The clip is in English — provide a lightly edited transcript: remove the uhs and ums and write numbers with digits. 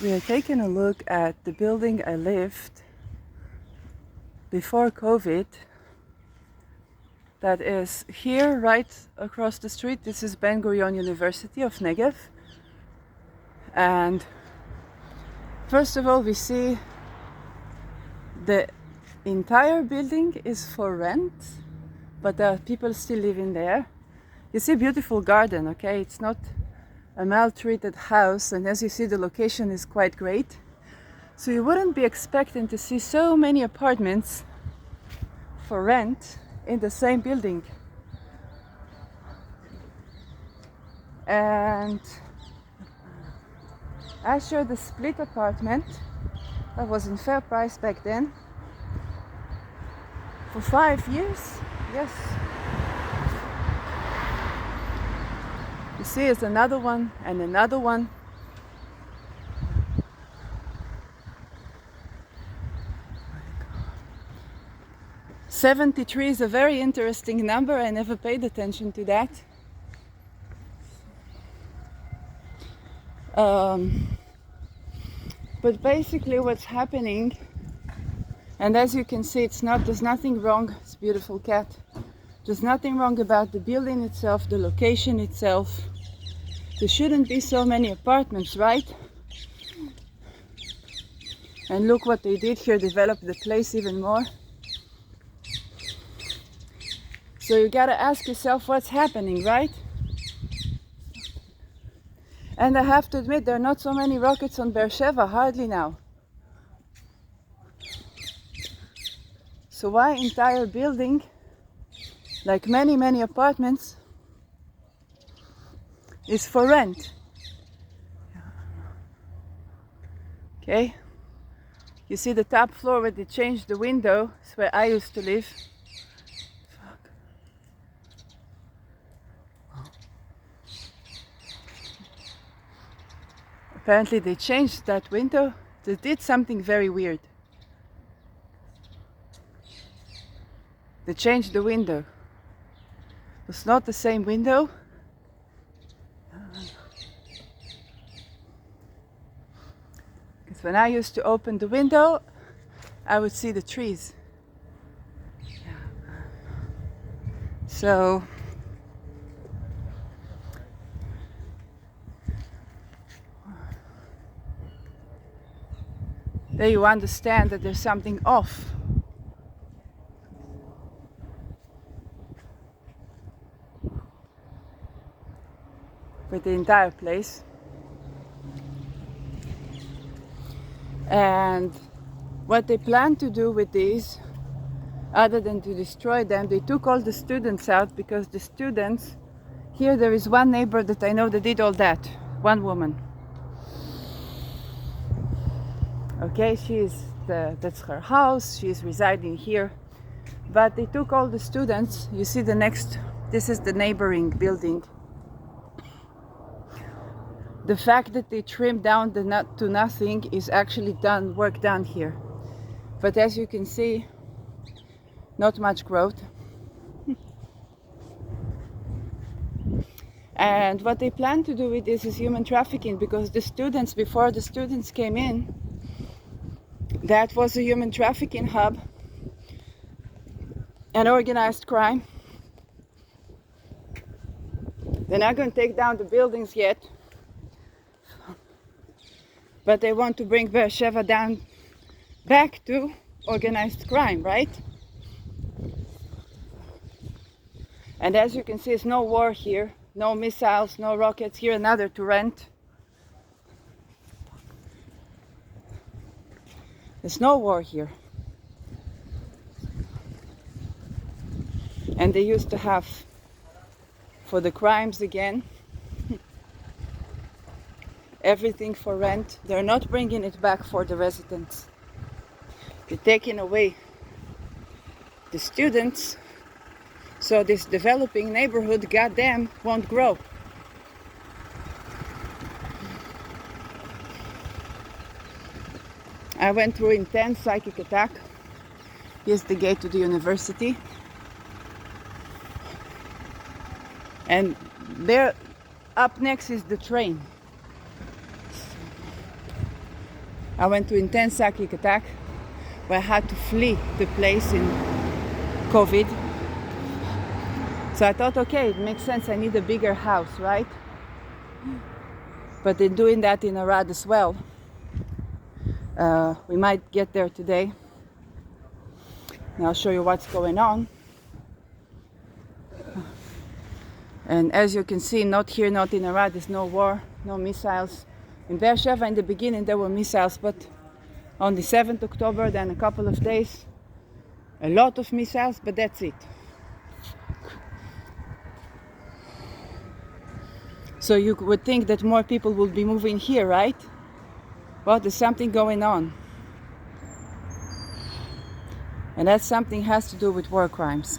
We are taking a look at the building I lived before COVID. That is here, right across the street. This is Ben Gurion University of Negev. And first of all, we see the entire building is for rent, but there are people still living there. You see a beautiful garden, okay? It's not a maltreated house, and as you see, the location is quite great. So you wouldn't be expecting to see so many apartments for rent in the same building. And I shared a split apartment that was in fair price back then for 5 years. Yes. You see, it's another one and another one. $73 is a very interesting number. I never paid attention to that. But basically what's happening, and as you can see, there's nothing wrong. It's a beautiful cat. There's nothing wrong about the building itself, the location itself. There shouldn't be so many apartments, right? And look what they did here, develop the place even more. So you gotta ask yourself what's happening, right? And I have to admit, there are not so many rockets on Beersheba, hardly now. So why entire building, like many apartments, is for rent? Okay, you see the top floor where they changed the window, it's where I used to live. Apparently they changed that window. They did something very weird. They changed the window. It's not the same window. Because when I used to open the window, I would see the trees. So there you understand that there's something off. With the entire place. And what they plan to do with these, other than to destroy them, they took all the students out, because the students, here there is one neighbor that I know that did all that, one woman. Okay, that's her house, she's residing here. But they took all the students. You see this is the neighboring building. The fact that they trimmed down the nut to nothing is actually work done here. But as you can see, not much growth. And what they plan to do with this is human trafficking, because before the students came in, that was a human trafficking hub and organized crime. They're not going to take down the buildings yet, but they want to bring Beersheba down back to organized crime, right? And as you can see, there's no war here, no missiles, no rockets. Here another to rent. There's no war here. And they used to have, for the crimes again, everything for rent. They're not bringing it back for the residents. They're taking away the students, so this developing neighborhood, goddamn, won't grow. I went through intense psychic attack. Here's the gate to the university. And there, up next is the train. I went to intense psychic attack where I had to flee the place in COVID. So I thought, okay, it makes sense, I need a bigger house, right? But they're doing that in Arad as well. We might get there today. And I'll show you what's going on. And as you can see, not here, not in Arad, there's no war, no missiles. In Beersheba, in the beginning, there were missiles, but on the 7th October, then a couple of days, a lot of missiles, but that's it. So you would think that more people will be moving here, right? Well, there's something going on. And that something has to do with war crimes.